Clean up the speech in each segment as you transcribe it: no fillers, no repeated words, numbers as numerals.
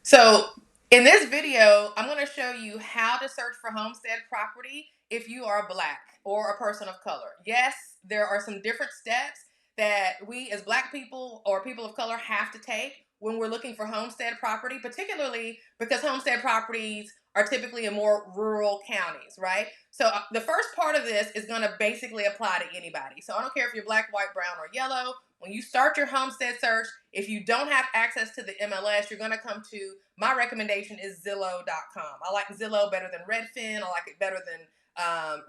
So in this video, I'm going to show you how to search for homestead property if you are Black or a person of color. Yes, there are some different steps that we as Black people or people of color have to take when we're looking for homestead property, particularly because homestead properties are typically in more rural counties, right? So the first part of this is going to basically apply to anybody. So I don't care if you're Black, white, brown, or yellow. When you start your homestead search, if you don't have access to the MLS, you're going to come to, my recommendation is Zillow.com. I like Zillow better than Redfin. I like it better than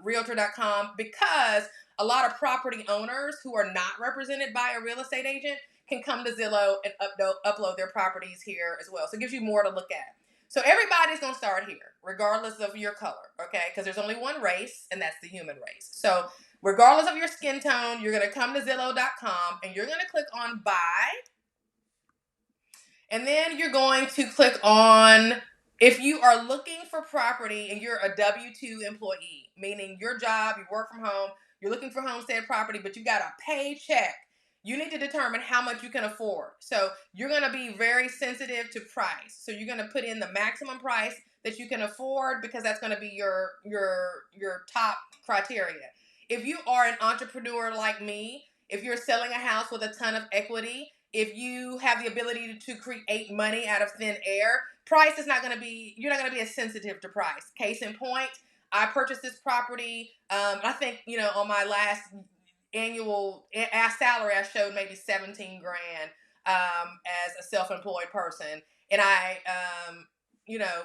Realtor.com because a lot of property owners who are not represented by a real estate agent can come to Zillow and upload their properties here as well. So it gives you more to look at. So everybody's going to start here, regardless of your color, okay? Because there's only one race, and that's the human race. So regardless of your skin tone, you're going to come to Zillow.com, and you're going to click on Buy. And then you're going to click on, if you are looking for property and you're a W-2 employee, meaning your job, you work from home, you're looking for homestead property, but you got a paycheck, you need to determine how much you can afford. So you're going to be very sensitive to price. So you're going to put in the maximum price that you can afford because that's going to be your top criteria. If you are an entrepreneur like me, if you're selling a house with a ton of equity, if you have the ability to create money out of thin air, price is not going to be, you're not going to be as sensitive to price. Case in point, I purchased this property. I think, on my last annual salary, I showed maybe 17 grand as a self-employed person. And I,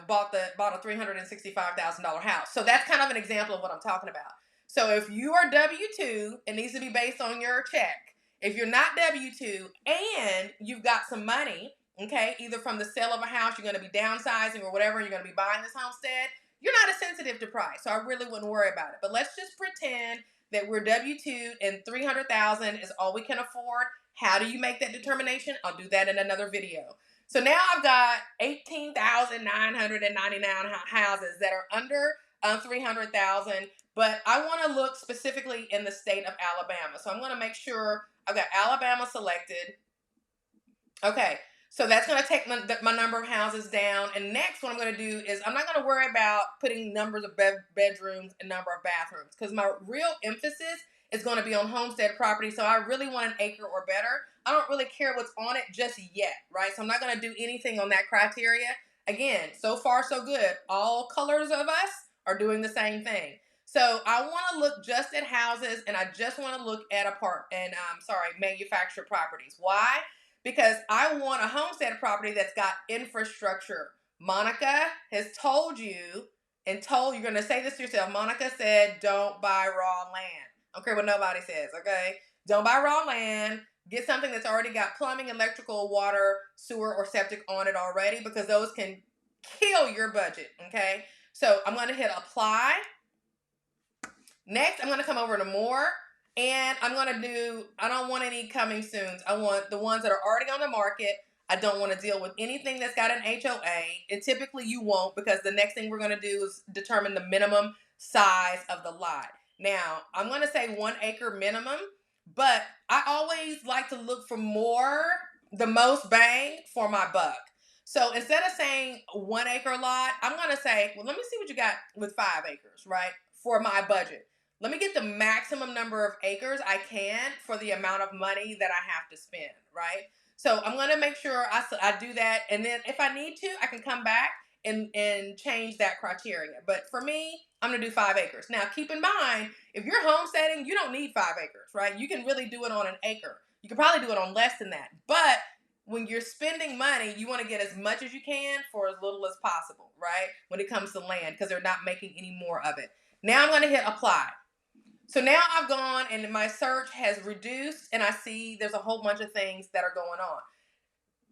bought a $365,000 house. So that's kind of an example of what I'm talking about. So if you are W-2, it needs to be based on your check. If you're not W-2 and you've got some money, okay, either from the sale of a house, you're going to be downsizing or whatever, you're going to be buying this homestead, you're not as sensitive to price. So I really wouldn't worry about it. But let's just pretend that we're W-2 and $300,000 is all we can afford. How do you make that determination? I'll do that in another video. So now I've got 18,999 houses that are under 300,000, but I want to look specifically in the state of Alabama. So I'm going to make sure I've got Alabama selected. Okay, so that's going to take my number of houses down. And next, what I'm going to do is I'm not going to worry about putting numbers of bedrooms and number of bathrooms because my real emphasis is going to be on homestead property. So I really want an acre or better. I don't really care what's on it just yet, right? So I'm not going to do anything on that criteria. Again, so far so good. All colors of us are doing the same thing. So I want to look just at houses, and I just want to look at manufactured properties. Why? Because I want a homestead property that's got infrastructure. Monica has told you, you're going to say this to yourself. Monica said, don't buy raw land. I don't care what nobody says, okay? Don't buy raw land. Get something that's already got plumbing, electrical, water, sewer, or septic on it already because those can kill your budget, okay? So I'm going to hit apply. Next, I'm going to come over to more. And I'm going to I don't want any coming soons. I want the ones that are already on the market. I don't want to deal with anything that's got an HOA. And typically you won't because the next thing we're going to do is determine the minimum size of the lot. Now, I'm going to say 1 acre minimum, but I always like to look for the most bang for my buck. So instead of saying 1 acre lot, I'm going to say, well, let me see what you got with 5 acres, right? For my budget. Let me get the maximum number of acres I can for the amount of money that I have to spend, right? So I'm going to make sure I do that. And then if I need to, I can come back and change that criteria. But for me, I'm going to do 5 acres. Now, keep in mind, if you're homesteading, you don't need 5 acres, right? You can really do it on an acre. You can probably do it on less than that. But when you're spending money, you want to get as much as you can for as little as possible, right? When it comes to land, because they're not making any more of it. Now I'm going to hit apply. So now I've gone and my search has reduced and I see there's a whole bunch of things that are going on.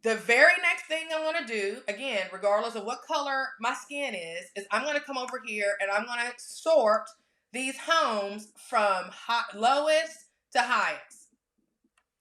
The very next thing I'm going to do, again, regardless of what color my skin is I'm going to come over here and I'm going to sort these homes from lowest to highest.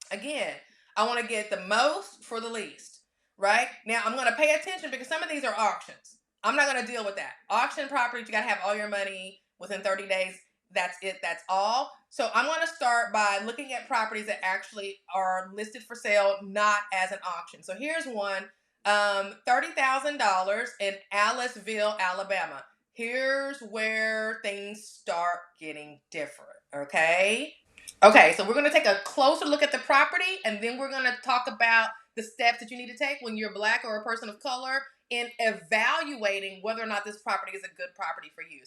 Again, I want to get the most for the least, right? Now I'm going to pay attention because some of these are auctions. I'm not going to deal with that. Auction properties, you got to have all your money within 30 days. That's it. That's all. So I'm going to start by looking at properties that actually are listed for sale, not as an auction. So here's one. $30,000 in Aliceville, Alabama. Here's where things start getting different, okay? Okay, so we're going to take a closer look at the property, and then we're going to talk about the steps that you need to take when you're Black or a person of color in evaluating whether or not this property is a good property for you.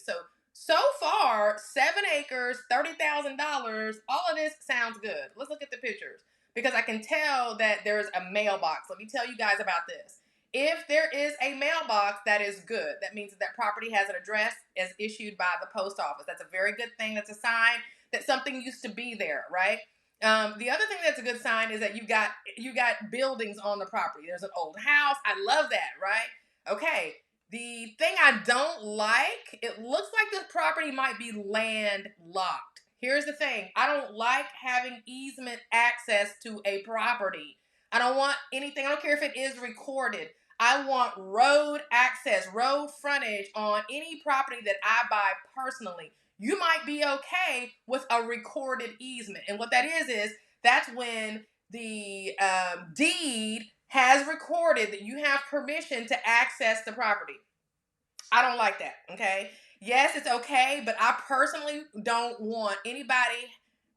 So far, 7 acres, $30,000, all of this sounds good. Let's look at the pictures because I can tell that there's a mailbox. Let me tell you guys about this. If there is a mailbox, that is good. That means that property has an address as issued by the post office. That's a very good thing. That's a sign that something used to be there, right? The other thing that's a good sign is that you got buildings on the property. There's an old house. I love that, right? Okay. The thing I don't like, it looks like this property might be landlocked. Here's the thing. I don't like having easement access to a property. I don't want anything. I don't care if it is recorded. I want road access, road frontage on any property that I buy personally. You might be okay with a recorded easement. And what that is that's when the deed has recorded that you have permission to access the property. I don't like that, okay? Yes, it's okay, but I personally don't want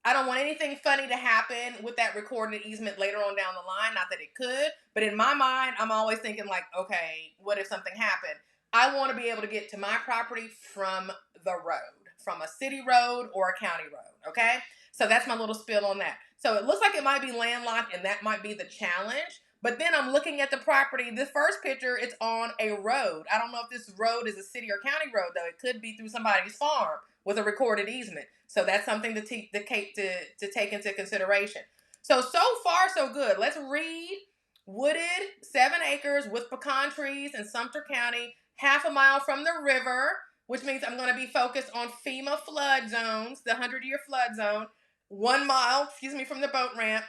I don't want anything funny to happen with that recorded easement later on down the line. Not that it could, but in my mind, I'm always thinking like, okay, what if something happened? I want to be able to get to my property from the road, from a city road or a county road, okay? So that's my little spill on that. So it looks like it might be landlocked and that might be the challenge. But then I'm looking at the property. The first picture, it's on a road. I don't know if this road is a city or county road, though. It could be through somebody's farm with a recorded easement. So that's something to take into consideration. So far, so good. Let's read. Wooded, 7 acres with pecan trees in Sumter County, half a mile from the river, which means I'm going to be focused on FEMA flood zones, the 100-year flood zone, 1 mile, from the boat ramp.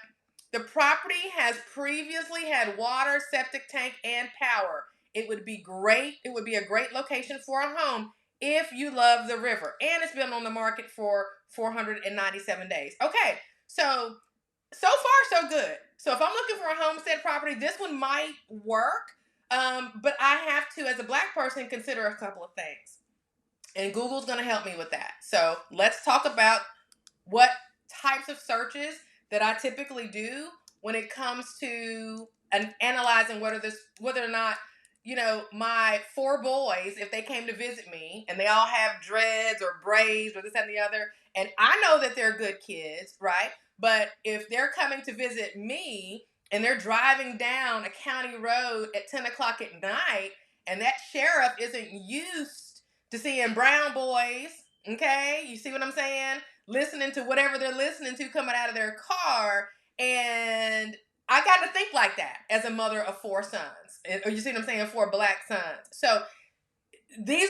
The property has previously had water, septic tank, and power. It would be great. It would be a great location for a home if you love the river. And it's been on the market for 497 days. Okay, so far so good. So if I'm looking for a homestead property, this one might work. But I have to, as a Black person, consider a couple of things. And Google's going to help me with that. So let's talk about what types of searches that I typically do when it comes to analyzing whether or not, my 4 boys, if they came to visit me and they all have dreads or braids or this and the other, and I know that they're good kids, right? But if they're coming to visit me and they're driving down a county road at 10 o'clock at night and that sheriff isn't used to seeing brown boys, okay? You see what I'm saying? Listening to whatever they're listening to coming out of their car, and I got to think like that as a mother of 4 sons. Or you see what I'm saying? 4 Black sons. So this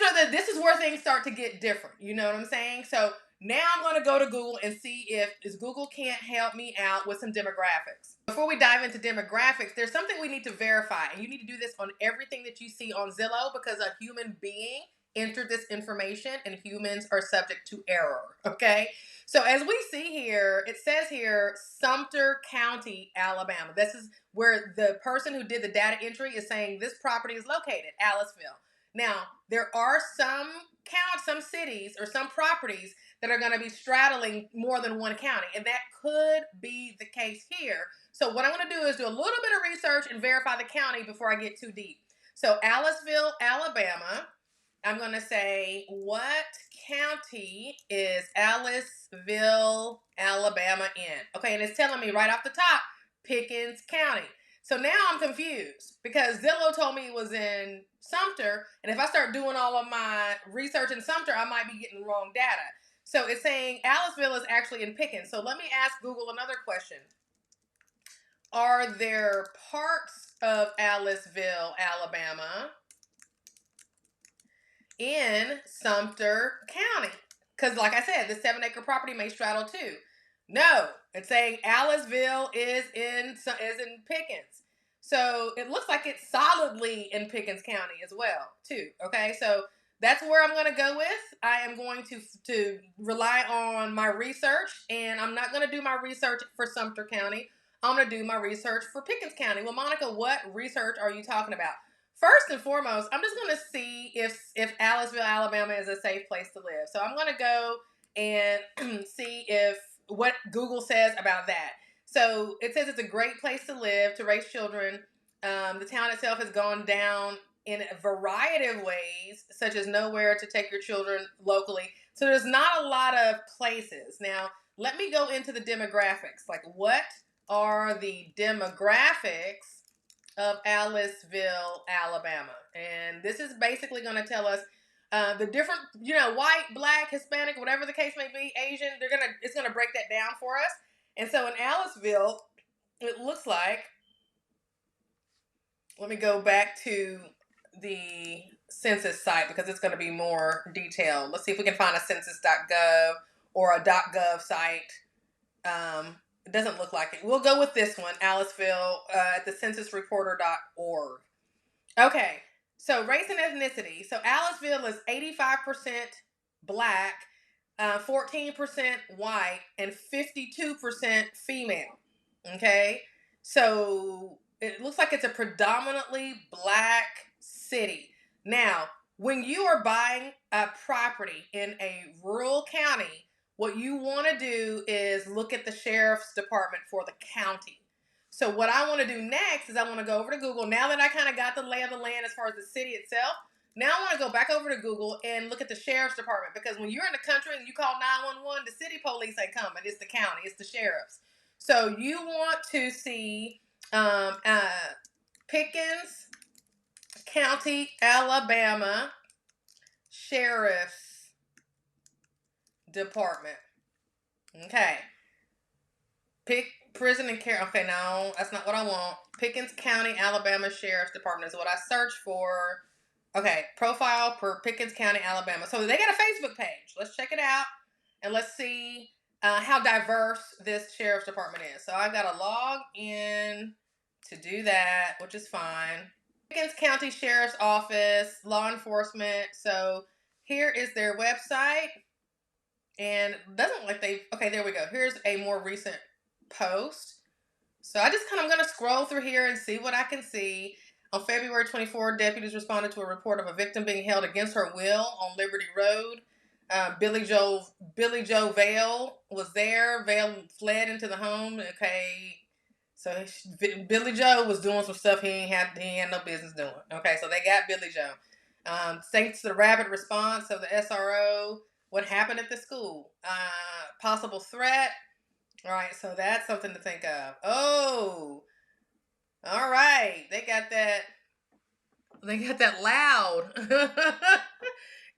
is where things start to get different. You know what I'm saying? So now I'm going to go to Google and see if Google can't help me out with some demographics. Before we dive into demographics, there's something we need to verify, and you need to do this on everything that you see on Zillow because a human being entered this information and humans are subject to error, okay? So as we see here, it says here, Sumter County, Alabama. This is where the person who did the data entry is saying this property is located, Aliceville. Now, there are some cities or some properties that are going to be straddling more than one county, and that could be the case here. So what I'm going to do is do a little bit of research and verify the county before I get too deep. So Aliceville, Alabama. I'm going to say, what county is Aliceville, Alabama in? Okay, and it's telling me right off the top, Pickens County. So now I'm confused because Zillow told me it was in Sumter, and if I start doing all of my research in Sumter, I might be getting wrong data. So it's saying Aliceville is actually in Pickens. So let me ask Google another question. Are there parts of Aliceville, Alabama in Sumter County? Because like I said, the 7-acre property may straddle too. No, it's saying Aliceville is in Pickens. So it looks like it's solidly in Pickens County as well too. Okay, so that's where I'm going to go with. I am going to rely on my research, and I'm not going to do my research for Sumter County. I'm going to do my research for Pickens County. Well, Monica, what research are you talking about? First and foremost, I'm just going to see if Aliceville, Alabama is a safe place to live. So I'm going to go and see if what Google says about that. So it says it's a great place to live, to raise children. The town itself has gone down in a variety of ways, such as nowhere to take your children locally. So there's not a lot of places. Now, let me go into the demographics. Like, what are the demographics of Aliceville, Alabama? And this is basically going to tell us the different, white, black, Hispanic, whatever the case may be, Asian. It's gonna break that down for us. And so in Aliceville, it looks like. Let me go back to the census site because it's going to be more detailed. Let's see if we can find a census.gov or a .gov site. It doesn't look like it. We'll go with this one, Aliceville, at the censusreporter.org. Okay, so race and ethnicity. So Aliceville is 85% black, 14% white, and 52% female. Okay, so it looks like it's a predominantly black city. Now, when you are buying a property in a rural county, what you want to do is look at the sheriff's department for the county. So what I want to do next is I want to go over to Google. Now that I kind of got the lay of the land as far as the city itself, now I want to go back over to Google and look at the sheriff's department. Because when you're in the country and you call 911, the city police ain't coming. It's the county. It's the sheriffs. So you want to see Pickens County, Alabama Sheriff's Department. Okay. Pick prison and care. Okay, no, that's not what I want. Pickens County, Alabama Sheriff's Department is what I searched for. Okay, profile for Pickens County, Alabama. So they got a Facebook page. Let's check it out and let's see how diverse this sheriff's department is. So I've got to log in to do that, which is fine. Pickens County Sheriff's Office, law enforcement. So here is their website. And it doesn't look like they, okay, there we go. Here's a more recent post. So I just I'm going to scroll through here and see what I can see. On February 24, deputies responded to a report of a victim being held against her will on Liberty Road. Billy Joe Vale was there. Vale fled into the home. Okay, so Billy Joe was doing some stuff he had no business doing. Okay, so they got Billy Joe. Thanks to the rapid response of the SRO, what happened at the school? Possible threat. All right, so that's something to think of. Oh, all right, they got that loud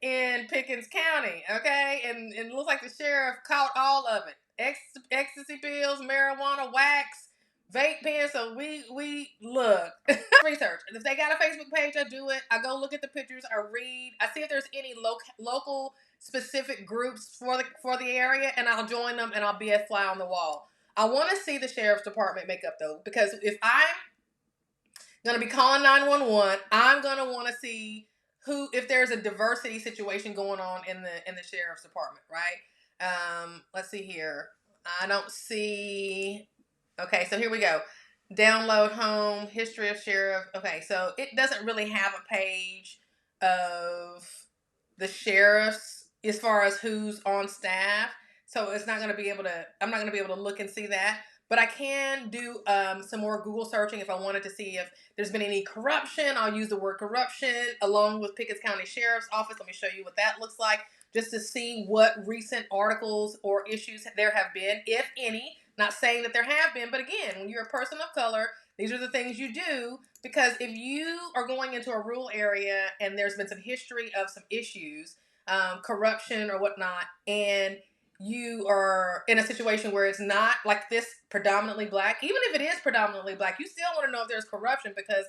in Pickens County, okay? And it looks like the sheriff caught all of it. Ecstasy pills, marijuana, wax, vape pens. So we look. Research. If they got a Facebook page, I do it. I go look at the pictures. I read. I see if there's any local specific groups for the area, and I'll join them, and I'll be a fly on the wall. I want to see the sheriff's department makeup, though, because if I'm going to be calling 911, I'm going to want to see if there's a diversity situation going on in the sheriff's department, right? Let's see here. I don't see. Okay, so here we go. Download home, history of sheriff. Okay, so it doesn't really have a page of the sheriffs as far as who's on staff. So it's not going to be able to, I'm not going to be able to look and see that. But I can do some more Google searching if I wanted to see if there's been any corruption. I'll use the word corruption along with Pickens County Sheriff's Office. Let me show you what that looks like, just to see what recent articles or issues there have been, if any. Not saying that there have been, but again, when you're a person of color, these are the things you do, because if you are going into a rural area and there's been some history of some issues, corruption or whatnot, and you are in a situation where it's not like this predominantly black, even if it is predominantly black, you still want to know if there's corruption, because,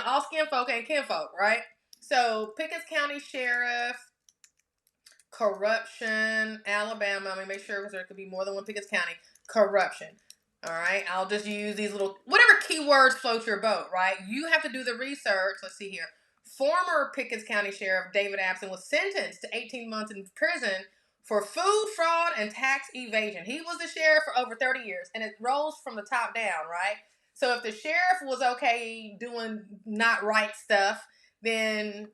all skin folk ain't kinfolk, right? So Pickens County Sheriff, corruption, Alabama. Let me make sure, because there could be more than one Pickens County. Corruption. All right. I'll just use these little, whatever keywords float your boat, right? You have to do the research. Let's see here. Former Pickens County Sheriff David Abson was sentenced to 18 months in prison for food fraud and tax evasion. He was the sheriff for over 30 years, and it rolls from the top down, right? So if the sheriff was okay doing not right stuff, then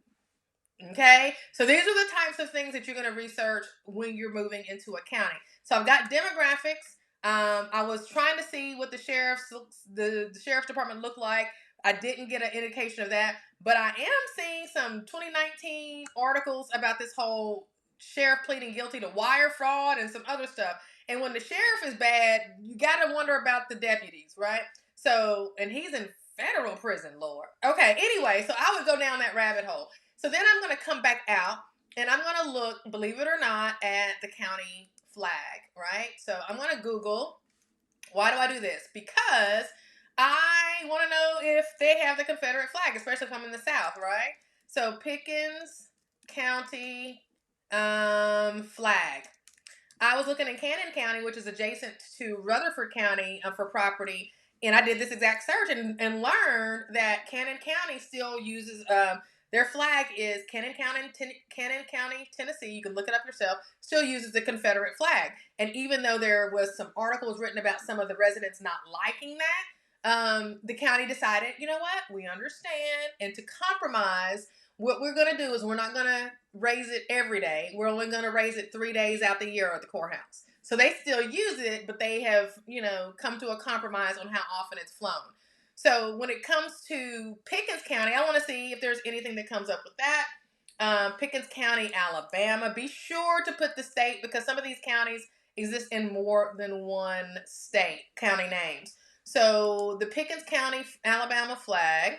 okay. So these are the types of things that you're going to research when you're moving into a county. So I've got demographics. I was trying to see what the sheriff's department looked like. I didn't get an indication of that, but I am seeing some 2019 articles about this whole sheriff pleading guilty to wire fraud and some other stuff. And when the sheriff is bad, you got to wonder about the deputies, right? So, and he's in federal prison, Lord. Okay, anyway, so I would go down that rabbit hole. So then I'm going to come back out and I'm going to look, believe it or not, at the county flag, right? So I'm going to Google, why do I do this? Because I want to know if they have the Confederate flag, especially if I'm in the South, right? So Pickens County flag. I was looking in Cannon County, which is adjacent to Rutherford County, for property, and I did this exact search and learned that Cannon County still uses their flag is Cannon County, Tennessee. You can look it up yourself. Still uses the Confederate flag, and even though there was some articles written about some of the residents not liking that, the county decided, you know what, we understand, and to compromise, what we're going to do is we're not going to raise it every day. We're only going to raise it 3 days out the year at the courthouse. So they still use it, but they have, come to a compromise on how often it's flown. So when it comes to Pickens County, I want to see if there's anything that comes up with that. Pickens County, Alabama. Be sure to put the state because some of these counties exist in more than one state, county names. So the Pickens County, Alabama flag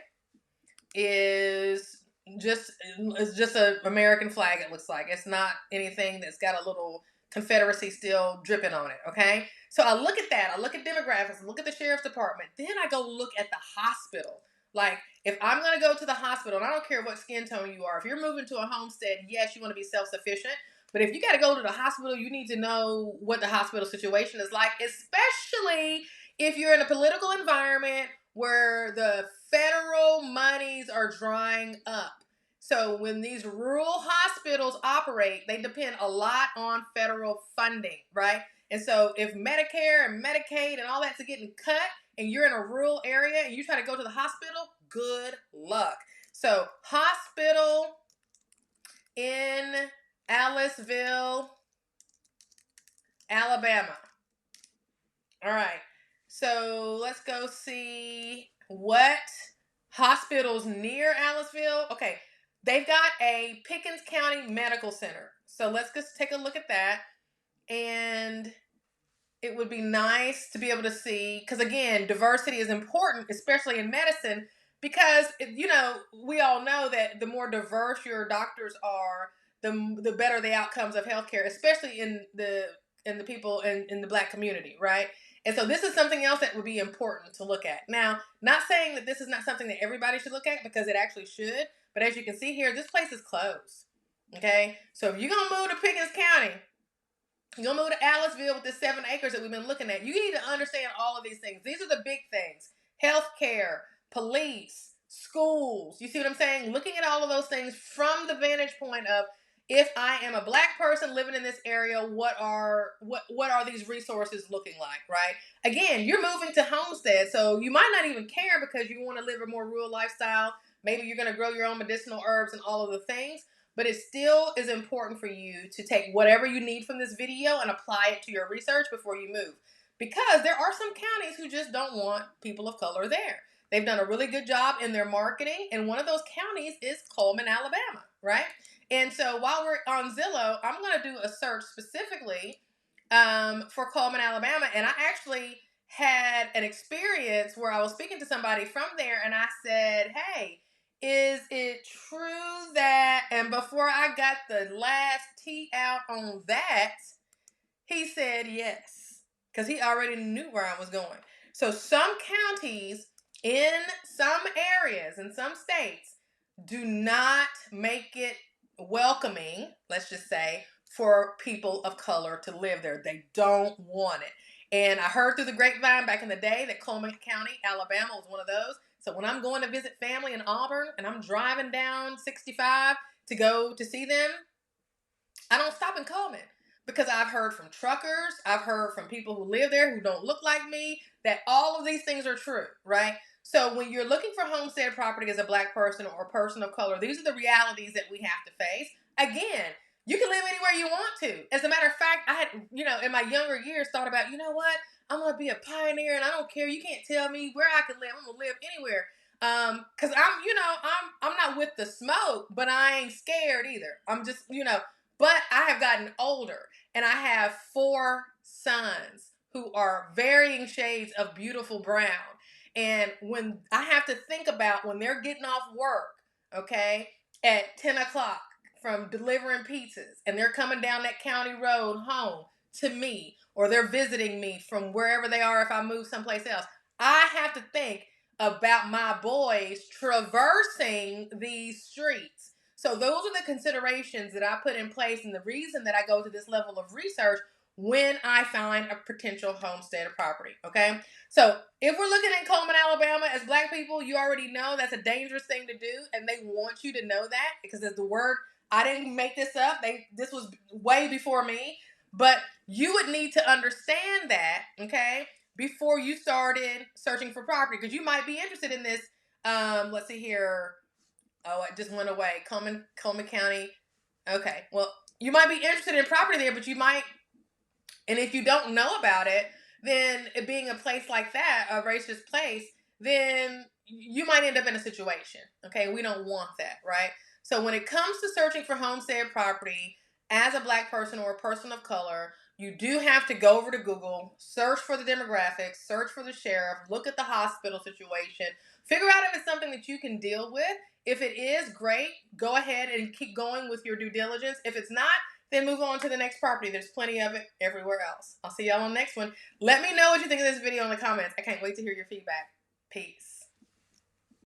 is it's just an American flag. It looks like it's not anything that's got a little Confederacy still dripping on it. Okay, so I look at that. I look at demographics. I look at the sheriff's department. Then I go look at the hospital. Like if I'm going to go to the hospital, and I don't care what skin tone you are. If you're moving to a homestead, yes, you want to be self-sufficient. But if you got to go to the hospital, you need to know what the hospital situation is like, especially if you're in a political environment where the federal monies are drying up. So when these rural hospitals operate, they depend a lot on federal funding, right? And so if Medicare and Medicaid and all that's getting cut and you're in a rural area and you try to go to the hospital, good luck. So hospital in Aliceville, Alabama. All right. So let's go see what hospitals near Aliceville. Okay. They've got a Pickens County Medical Center. So let's just take a look at that. And it would be nice to be able to see, because again, diversity is important, especially in medicine, because, we all know that the more diverse your doctors are, the better the outcomes of healthcare, especially in the people in the Black community, right? And so this is something else that would be important to look at. Now, not saying that this is not something that everybody should look at, because it actually should. But as you can see here, this place is closed. Okay? So if you're going to move to Pickens County, you're going to move to Aliceville with the 7 acres that we've been looking at. You need to understand all of these things. These are the big things. Healthcare, police, schools. You see what I'm saying? Looking at all of those things from the vantage point of, if I am a Black person living in this area, what are these resources looking like, right? Again, you're moving to Homestead, so you might not even care because you want to live a more rural lifestyle. Maybe you're going to grow your own medicinal herbs and all of the things, but it still is important for you to take whatever you need from this video and apply it to your research before you move. Because there are some counties who just don't want people of color there. They've done a really good job in their marketing, and one of those counties is Coleman, Alabama, right? And so while we're on Zillow, I'm going to do a search specifically for Coleman, Alabama. And I actually had an experience where I was speaking to somebody from there, and I said, hey, is it true that, and before I got the last T out on that, he said yes, because he already knew where I was going. So some counties in some areas, in some states, do not make it welcoming, let's just say, for people of color to live there. They don't want it. And I heard through the grapevine back in the day that Coleman County, Alabama was one of those. So when I'm going to visit family in Auburn and I'm driving down 65 to go to see them, I don't stop in Coleman because I've heard from truckers, I've heard from people who live there who don't look like me, that all of these things are true, right? So when you're looking for homestead property as a black person or a person of color, these are the realities that we have to face. Again, you can live anywhere you want to. As a matter of fact, I had, in my younger years thought about, you know what? I'm going to be a pioneer and I don't care. You can't tell me where I can live. I'm going to live anywhere. Cause I'm not with the smoke, but I ain't scared either. I'm just, but I have gotten older and I have 4 sons who are varying shades of beautiful brown. And when I have to think about when they're getting off work, okay, at 10 o'clock from delivering pizzas and they're coming down that county road home to me, or they're visiting me from wherever they are if I move someplace else, I have to think about my boys traversing these streets. So those are the considerations that I put in place and the reason that I go to this level of research when I find a potential homestead property, okay? So if we're looking in Coleman, Alabama, as black people, you already know that's a dangerous thing to do, and they want you to know that because there's the word, I didn't make this up. This was way before me, but you would need to understand that, okay, before you started searching for property, because you might be interested in this. Let's see here. Oh, it just went away. Coleman County. Okay, well, you might be interested in property there, but you might, and if you don't know about it, then it being a place like that, a racist place, then you might end up in a situation. Okay, we don't want that, right? So when it comes to searching for homestead property as a black person or a person of color, you do have to go over to Google, search for the demographics, search for the sheriff, look at the hospital situation, figure out if it's something that you can deal with. If it is, great, go ahead and keep going with your due diligence. If it's not, then move on to the next property. There's plenty of it everywhere else. I'll see y'all on the next one. Let me know what you think of this video in the comments. I can't wait to hear your feedback. Peace.